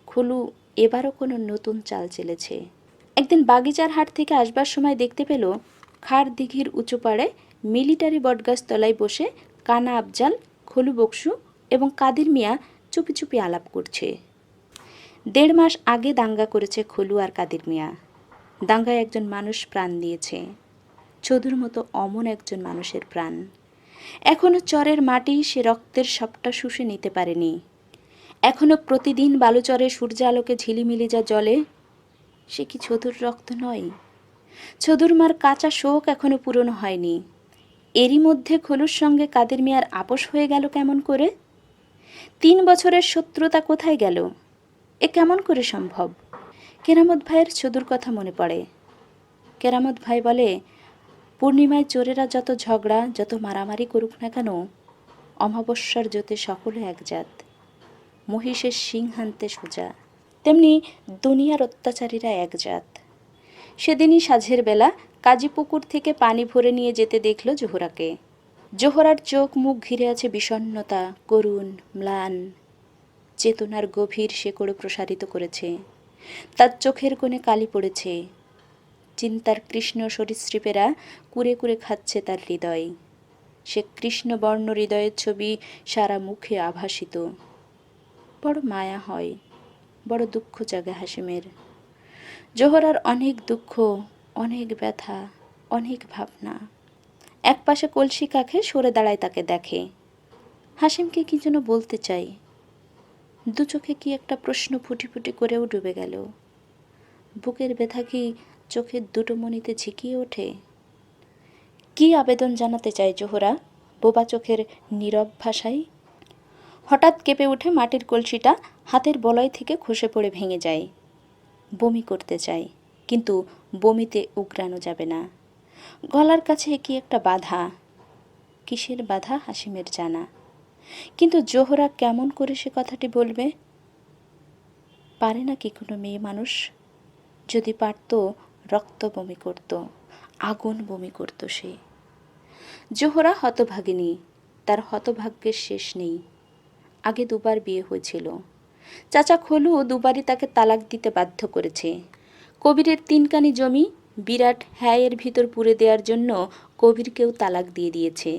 Speaker 1: খলু এবারও কোনো নতুন চাল চেলেছে। একদিন বাগিচার হাট থেকে আসবার সময় দেখতে পেল খাড় দিঘির উঁচু পাড়ে মিলিটারি বটগাছ তলায় বসে কানা আফজাল, খলু বক্সু এবং কাদির মিয়া চুপি চুপি আলাপ করছে। 1.5 মাস আগে দাঙ্গা করেছে খলু আর কাদির মিয়া। দাঙ্গায় একজন মানুষ প্রাণ দিয়েছে, চোদুর মতো অমন একজন মানুষের প্রাণ। এখনও চরের মাটি সে রক্তের সবটা শুষে নিতে পারেনি। এখনও প্রতিদিন বালুচরে সূর্যালোকে ঝিলিমিলি যা জলে, সে কি চোদুর রক্ত নয়? চোদুর মার কাঁচা শোক এখনও পূরণ হয়নি। এরই মধ্যে খলুর সঙ্গে কাদের মিয়ার আপোষ হয়ে গেল কেমন করে? 3 বছরের শত্রুতা কোথায় গেল? এ কেমন করে সম্ভব? কেরামত ভাইয়ের চোদুর কথা মনে পড়ে। কেরামত ভাই বলে, পূর্ণিমায় চোরেরা যত ঝগড়া, যত মারামারি করুক না কেন, অমাবস্যার জ্যোতে সকলে একজাত। মহিষের শিং হানতে সোজা, তেমনি দুনিয়ার অত্যাচারীরা একজাত। সেদিনই সাঁঝের বেলা কাজীপুকুর থেকে পানি ভরে নিয়ে যেতে দেখল জোহরাকে। জোহরার চোখ মুখ ঘিরে আছে বিষণ্ণতা, করুণ, ম্লান। চেতনার গভীর শেকড় প্রসারিত করেছে। তার চোখের কোণে কালি পড়েছে। চিন্তার কৃষ্ণ সরীসৃপেরা কুরে কুরে খাচ্ছে তার হৃদয়। সে কৃষ্ণবর্ণ হৃদয়ের ছবি সারা মুখে আভাসিত। বড় মায়া হয়, বড় দুঃখ জাগে হাসিমের। জোহরার অনেক দুঃখ, অনেক ব্যথা, অনেক ভাবনা। একপাশে কলসি কাঁখে সরে দাঁড়ায় তাকে দেখে। হাসিমকে কি যেন বলতে চাই, দু চোখে কি একটা প্রশ্ন ফুটি ফুটি করেও ডুবে গেল। বুকের ব্যথা কি চোখের দুটো মণিতে ঝিকিয়ে ওঠে? কি আবেদন জানাতে চায় জোহরা বোবা চোখের নীরব ভাষায়? হঠাৎ কেঁপে উঠে মাটির কলসিটা হাতের বলয় থেকে খসে পড়ে ভেঙে যায়। বমি করতে চায়, কিন্তু বমিতে উগরানো যাবে না। গলার কাছে কি একটা বাধা। কিসের বাধা হাসিমের জানা, কিন্তু জোহরা কেমন করে সে কথাটি বলবে? পারে না কি কোনো মেয়ে মানুষ? যদি পারত, রক্ত বমি করত, আগুন বমি করত সে। জোহরা হতভাগিনী, তার হতভাগ্যের শেষ নেই। আগে দুবার বিয়ে হয়েছিল। চাচা খলু দুবারই তাকে তালাক দিতে বাধ্য করেছে। কবিরের 3 কানি জমি বিরাট হ্যায়ের ভিতর পুরে দেওয়ার জন্য কবিরকেও তালাক দিয়ে দিয়েছে।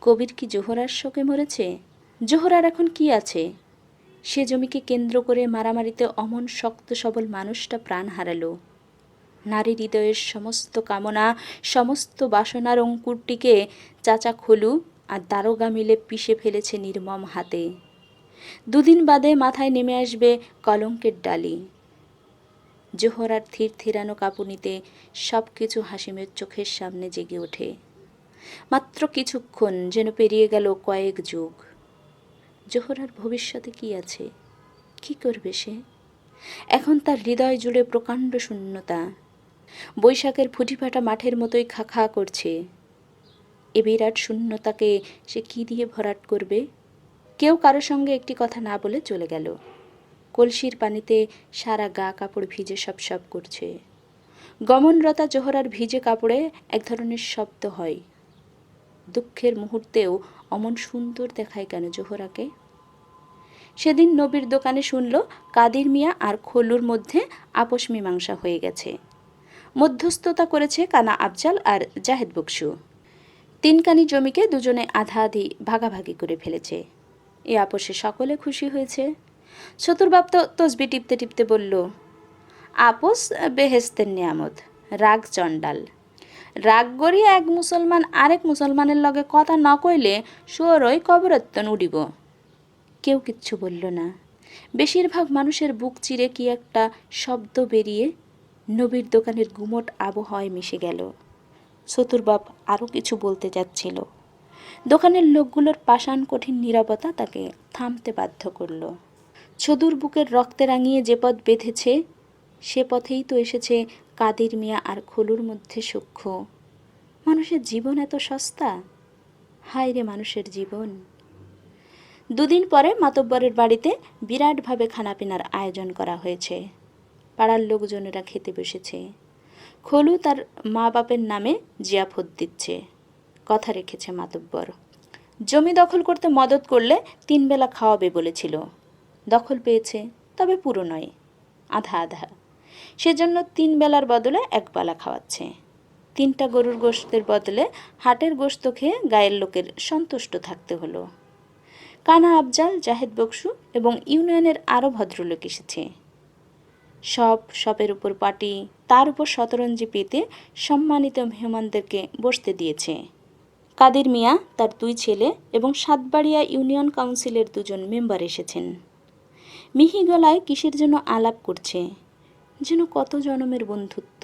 Speaker 1: কবির কি জোহরার শোকে মরেছে? জোহরার এখন কি আছে? সে জমিকে কেন্দ্র করে মারামারিতে অমন শক্ত সবল মানুষটা প্রাণ হারালো। নারী হৃদয়ের সমস্ত কামনা, সমস্ত বাসনার অঙ্কুরটিকে চাচা খলু আর দারোগা মিলে পিষে ফেলেছে নির্মম হাতে। দুদিন বাদে মাথায় নেমে আসবে কলঙ্কের ডালি। জোহরার থির থিরানো কাঁপুনিতে সব কিছু হাসিমের চোখের সামনে জেগে ওঠে। মাত্র কিছুক্ষণ যেন পেরিয়ে গেল কয়েক যুগ। জোহরার ভবিষ্যতে কি আছে? কি করবে সে? এখন তার হৃদয় জুড়ে প্রকাণ্ড শূন্যতা। বৈশাখের ফুটিফাটা মাঠের মতোই খা খা করছে। এ বিরাট শূন্যতাকে সে কি দিয়ে ভরাট করবে? কেউ কারো সঙ্গে একটি কথা না বলে চলে গেল। কলসির পানিতে সারা গা কাপড় ভিজে সপ সপ করছে। গমনরতা জোহরার ভিজে কাপড়ে এক ধরনের শব্দ হয়। দুঃখের মুহূর্তেও অমন সুন্দর দেখায় কেন জোহরাকে? সেদিন নবীর দোকানে শুনল কাদির মিয়া আর খলুর মধ্যে আপোষ মীমাংসা হয়ে গেছে। মধ্যস্থতা করেছে কানা আফজাল আর জাহেদ বকশু। 3 কানি জমিকে দুজনে আধা আধি ভাগাভাগি করে ফেলেছে। এ আপোষে সকলে খুশি হয়েছে। চতুর্বাপ তো তসবি টিপতে টিপতে বলল, আপোষ বেহেস্তের নিয়ামত, রাগ চণ্ডাল। রাগ গড়িয়ে এক মুসলমান আরেক মুসলমানের লগে কথা ন কইলে শুয়োরই কবরত্তন উডিব। কেউ কিচ্ছু বলল না। বেশিরভাগ মানুষের বুক চিরে কি একটা শব্দ বেরিয়ে নবীর দোকানের গুমট আবহাওয়ায় মিশে গেল। চতুর্বাপ আরও কিছু বলতে যাচ্ছিল। দোকানের লোকগুলোর পাষাণ কঠিন নীরবতা তাকে থামতে বাধ্য করল। ছদুর বুকের রক্তে রাঙিয়ে যে পথ বেঁধেছে, সে পথেই তো এসেছে কাদির মিয়া আর খলুর মধ্যে সখ্য। মানুষের জীবন এত সস্তা? হায় রে মানুষের জীবন! দুদিন পরে মাতব্বরের বাড়িতে বিরাটভাবে খানাপিনার আয়োজন করা হয়েছে। পাড়ার লোকজনেরা খেতে বসেছে। খলু তার মা বাপের নামে জিয়াফত দিচ্ছে। কথা রেখেছে মাতব্বর। জমি দখল করতে মদত করলে 3 বেলা খাওয়াবে বলেছিল। দখল পেয়েছে, তবে পুরো নয়, আধা আধা। সেজন্য 3 বেলার বদলে 1 বেলা খাওয়াচ্ছে। 3টা গরুর গোশতের বদলে হাটের গোশত খেয়ে গায়ের লোকের সন্তুষ্ট থাকতে হলো। কানা আফজাল, জাহেদ বকশু এবং ইউনিয়নের আরও ভদ্রলোক এসেছে। সপের উপর পাটি, তার উপর শতরঞ্জি পেতে সম্মানিত মেহমানদেরকে বসতে দিয়েছে। কাদির মিয়া, তার 2 ছেলে এবং সাতবাড়িয়া ইউনিয়ন কাউন্সিলের 2জন মেম্বার এসেছেন। মিহি গলায় কিসের জন্য আলাপ করছে, যেন কত জনমের বন্ধুত্ব।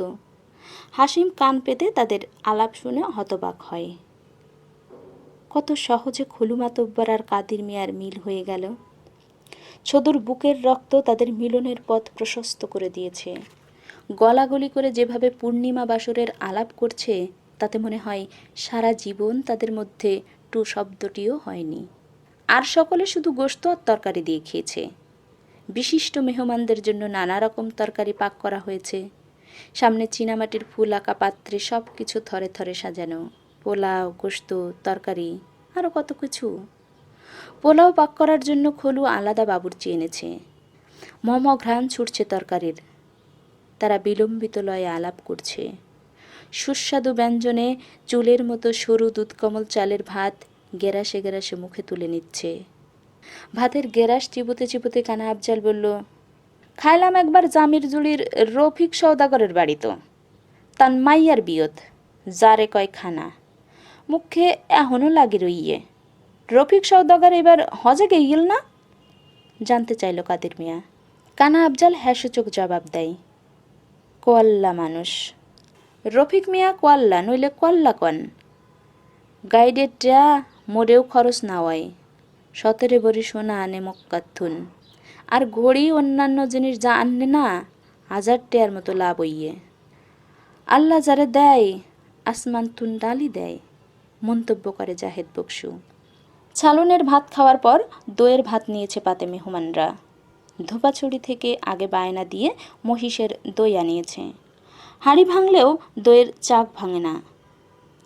Speaker 1: হাসিম কান পেতে তাদের আলাপ শুনে হতবাক হয়। কত সহজে খলু মাতব্বর আর কাদির মিয়ার মিল হয়ে গেল। ছদুর বুকের রক্ত তাদের মিলনের পথ প্রশস্ত করে দিয়েছে। গলাগলি করে যেভাবে পূর্ণিমা বাসরের আলাপ করছে, তাতে মনে হয় সারা জীবন তাদের মধ্যে টু শব্দটিও হয়নি। আর সকলে শুধু গোশত আর তরকারি দিয়ে খেয়েছে। বিশিষ্ট মেহমানদের জন্য নানা রকম তরকারি পাক করা হয়েছে। সামনে চীনামাটির ফুল আঁকা পাত্রে সব কিছু থরে থরে সাজানো। পোলাও, গোশত, তরকারি, আরও কত কিছু। পোলাও পাক করার জন্য খলু আলাদা বাবুর্চি এনেছে। ঘ্রাণ ছুটছে তরকারির। তারা বিলম্বিত লয়ে আলাপ করছে। সুস্বাদু ব্যঞ্জনে চুলের মতো সরু দুধকমল চালের ভাত গেরাসে গেরাসে মুখে তুলে নিচ্ছে। ভাতের গেরাস চিবুতে চিবুতে কানা আফজাল বলল, খাইলাম একবার জামির জুড়ির রফিক সওদাগরের বাড়ি, তো তান মাইয়ার বিয়ত, যারে কয় খানা, মুখে এখনও লাগি রইয়ে। রফিক সওদাগর এবার হজে গেইল না? জানতে চাইল কাদের মিয়া। কানা আফজাল হ্যাসূচক জবাব দেয়, কোয়াল্লা মানুষ। রফিক মিয়া কোয়াল্লা নইলে কোয়াল্লা কন। গাইডের টা মোরেও খরচ না হয়, 17 ভরি সোনা আনে মক্কাথুন, আর ঘড়ি অন্যান্য জিনিস যা আনলে না 1000 টেয়ার মতো লাভ হইয়ে। আল্লাহ যারে দেয় আসমান তুন ডালি দেয়, মন্তব্য করে জাহেদ বকশু। ছালনের ভাত খাওয়ার পর দইয়ের ভাত নিয়েছে পাতে মেহমানরা। ধোপাছড়ি থেকে আগে বায়না দিয়ে মহিষের দই আনিয়েছে। হাঁড়ি ভাঙলেও দইয়ের চাক ভাঙে না।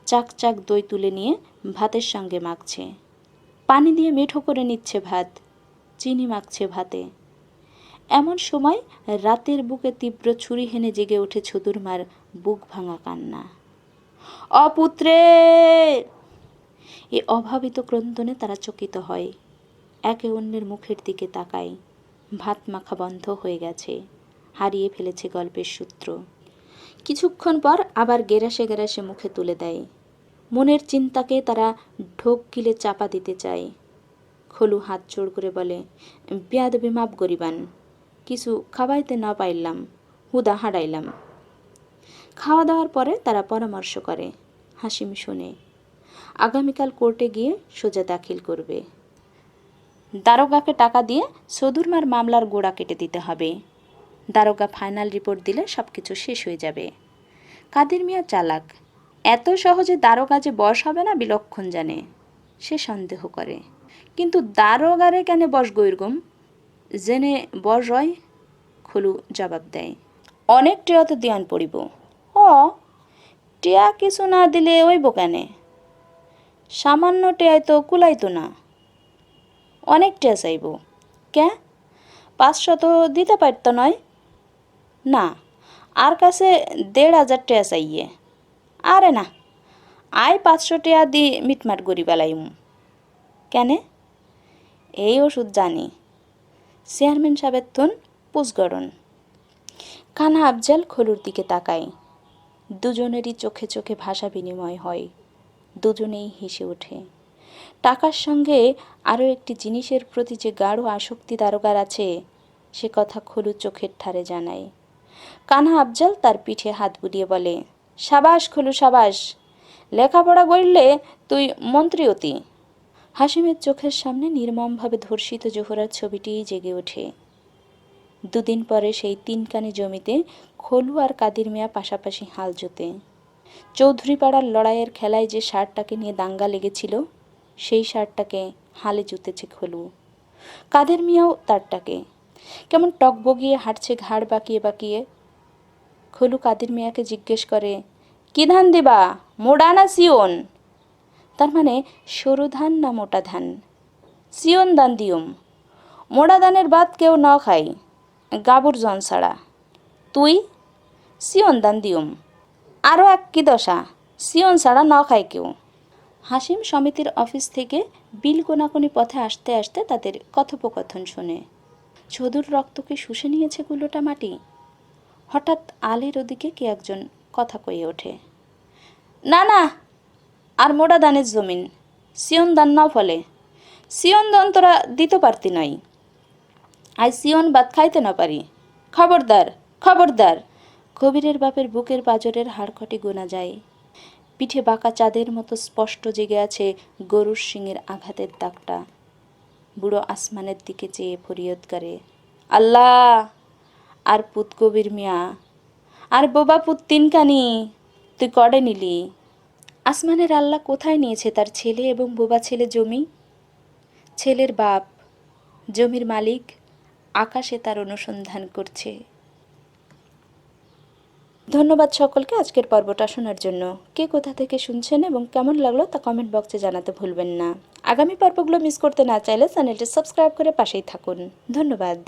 Speaker 1: চাক চাক দই তুলে নিয়ে ভাতের সঙ্গে মাখছে। পানি দিয়ে মেঠো করে নিচ্ছে ভাত, চিনি মাখছে ভাতে। এমন সময় রাতের বুকে তীব্র ছুরি হেনে জেগে ওঠে ছদুরমার বুক ভাঙা কান্না। অপুত্রে! এ অভাবিত ক্রন্দনে তারা চকিত হয়। একে অন্যের মুখের দিকে তাকায়। ভাত মাখা বন্ধ হয়ে গেছে, হারিয়ে ফেলেছে গল্পের সূত্র। কিছুক্ষণ পর আবার গেরাসে গেরাসে মুখে তুলে দেয়। মনের চিন্তাকে তারা ঢোক গিলে চাপা দিতে চায়। খলু হাত জোড় করে বলে, বেয়াদবি মাপ গরিবান, কিছু খাওয়াইতে না পাইলাম, হুদা হারাইলাম। খাওয়া দাওয়ার পরে তারা পরামর্শ করে। হাসিম শোনে। আগামীকাল কোর্টে গিয়ে সোজা দাখিল করবে। দারোগাকে টাকা দিয়ে সদুরমার মামলার গোড়া কেটে দিতে হবে। দারোগা ফাইনাল রিপোর্ট দিলে সব কিছু শেষ হয়ে যাবে। কাদের মিয়া চালাক, এত সহজে দারোগা যে বশ হবে না বিলক্ষণ জানে। সে সন্দেহ করে, কিন্তু দারোগারে কেন বশ গৈরগম জেনে বশ হয়? খলু জবাব দেয়, অনেক টেয়াতে দিয়ান পড়িব। টেয়া কিছু না দিলে ওইব কেনে? সামান্য টেয়ায় তো কুলাইতো না, অনেক টেয়া চাইব। কে 500 তো দিতে পারত নয়? না, আর কাছে 1500 টেয়া চাইয়ে। আরে না, আয় 500 টেয়া দি মিটমাট গড়ি বেলাইম। কেনে? এই ওষুধ জানি, চেয়ারম্যান সাহেবের তুন পুষগড়ন। কানা আফজাল খলুর দিকে তাকায়। দুজনেরই চোখে চোখে ভাষা বিনিময় হয়। দুজনেই হেসে ওঠে। টাকার সঙ্গে আরও একটি জিনিসের প্রতি যে গাঢ় আসক্তি দারোগার আছে, সে কথা খলু চোখের ঠারে জানায়। কানা আফজাল তার পিঠে হাত বুলিয়ে বলে, সাবাস খলু সাবাস, লেখাপড়া করলে তুই মন্ত্রী অতি। হাসিমের চোখের সামনে নির্মমভাবে ধর্ষিত জোহরার ছবিটিই জেগে ওঠে। 2 দিন পরে সেই 3 কানি জমিতে খলু আর কাদির মিয়া পাশাপাশি হাল জোতে। চৌধুরীপাড়ার লড়াইয়ের খেলায় যে ষাঁড়টাকে নিয়ে দাঙ্গা লেগেছিল, সেই ষাঁড়টাকে হালে জুতেছে খলু। কাদের মিয়াও তারটাকে। কেমন টকবগিয়ে হাঁটছে ঘাড় বাঁকিয়ে বাঁকিয়ে। খলু কাদের মিয়াকে জিজ্ঞেস করে, কি ধান দিবা, মোড়া না সিওন? তার মানে সরু ধান না মোটা ধান? সিওন দান দিউম, মোড়া ধানের ভাত কেউ ন খাই, গাবুর জন ছাড়া। তুই? সিওন দান দিউম। আরও এক কি দশা, সিওন ছাড়া ন খায় কেউ। হাসিম সমিতির অফিস থেকে বিল কোনাকুনি পথে আসতে আসতে তাদের কথোপকথন শোনে। ছদুর রক্তকে শুষে নিয়েছে কুলোটা মাটি। হঠাৎ আলীর ওদিকে কে একজন কথা কয়ে ওঠে, না না, আর মোড়া দানের জমিন, সিওন দান নাও ফলে, সিওন দান তোরা দিতে পারতি নয়, আজ সিওন ভাত খাইতে না পারি, খবরদার খবরদার। কবিরের বাপের বুকের পাঁজরের হাড়কটি গোনা যায়। পিঠে বাঁকা চাঁদের মতো স্পষ্ট জেগে আছে গরুর শিঙের আঘাতের দাগটা। বুড়ো আসমানের দিকে চেয়ে ফরিয়াদ করে, আল্লাহ! আর পুত কবির মিয়া, আর বোবা পুত 3 কানি, তুই কড়ে নিলি? আসমানের আল্লাহ কোথায় নিয়েছে তার ছেলে এবং বোবা ছেলে জমি? ছেলের বাপ, জমির মালিক, আকাশে তার অনুসন্ধান করছে। ধন্যবাদ সকলকে আজকের পর্বটা শোনার জন্য। কে কোথা থেকে শুনছেন এবং কেমন লাগলো তা কমেন্ট বক্সে জানাতে ভুলবেন না। আগামী পর্বগুলো মিস করতে না চাইলে চ্যানেলটি সাবস্ক্রাইব করে পাশেই থাকুন। ধন্যবাদ।